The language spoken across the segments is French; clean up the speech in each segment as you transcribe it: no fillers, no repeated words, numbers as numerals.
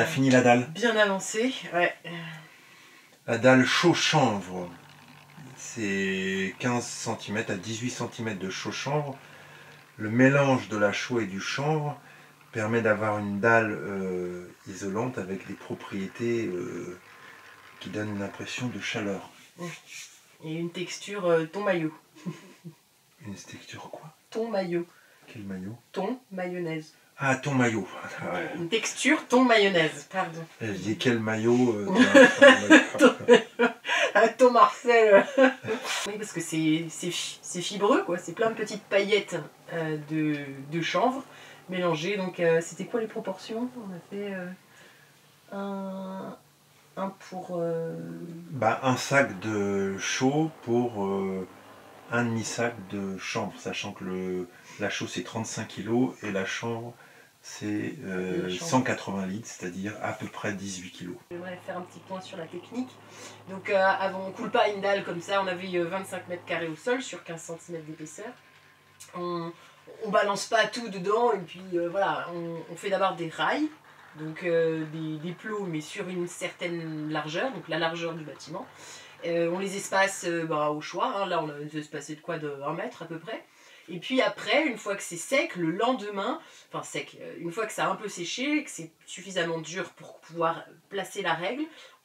a fini la dalle. Bien avancé, ouais. La dalle chaux chanvre. C'est 15 cm à 18 cm de chaux chanvre. Le mélange de la chaux et du chanvre permet d'avoir une dalle isolante avec des propriétés qui donnent une impression de chaleur. Et une texture thon maillot. Une texture quoi? Thon maillot. Quel maillot? Thon mayonnaise. Ah, thon maillot. Ouais. Une texture thon mayonnaise, pardon. Je dis quel maillot Thon Marcel. Oui, parce que c'est fibreux, quoi. C'est plein de petites paillettes de chanvre mélangées. Donc, c'était quoi les proportions? On a fait un pour... un sac de chaux pour un demi-sac de chanvre, sachant que la chaux c'est 35 kg et la chanvre c'est 180 litres, c'est-à-dire à peu près 18 kg. J'aimerais faire un petit point sur la technique. Donc avant, on ne coule pas une dalle comme ça, on avait 25 mètres carrés au sol sur 15 cm d'épaisseur. On balance pas tout dedans et puis voilà, on fait d'abord des rails, donc des plots mais sur une certaine largeur, donc la largeur du bâtiment. On les espace au choix, hein. Là on a espacé de quoi, de 1 mètre à peu près. Et puis après, une fois que c'est sec, le lendemain, enfin sec, une fois que ça a un peu séché, que c'est suffisamment dur pour pouvoir placer la règle,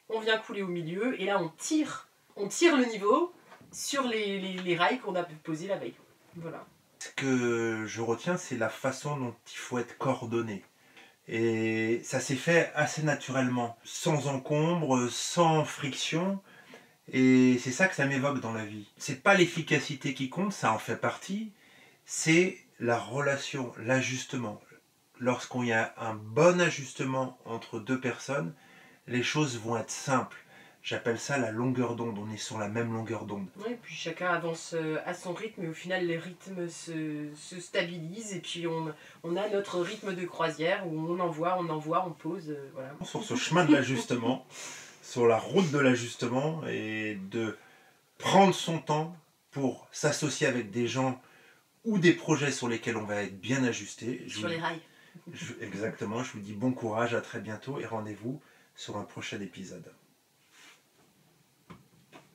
on vient couler au milieu et là on tire le niveau sur les rails qu'on a posés la veille. Voilà. Ce que je retiens, c'est la façon dont il faut être coordonné. Et ça s'est fait assez naturellement, sans encombre, sans friction. Et c'est ça que ça m'évoque dans la vie. C'est pas l'efficacité qui compte, ça en fait partie. C'est la relation, l'ajustement. Lorsqu'il y a un bon ajustement entre deux personnes, les choses vont être simples. J'appelle ça la longueur d'onde, on est sur la même longueur d'onde. Oui, puis chacun avance à son rythme et au final les rythmes se stabilisent et puis on a notre rythme de croisière où on envoie, on pose, voilà. Sur ce chemin de l'ajustement, sur la route de l'ajustement et de prendre son temps pour s'associer avec des gens ou des projets sur lesquels on va être bien ajusté. Sur les rails. Exactement, je vous dis bon courage, à très bientôt et rendez-vous sur un prochain épisode.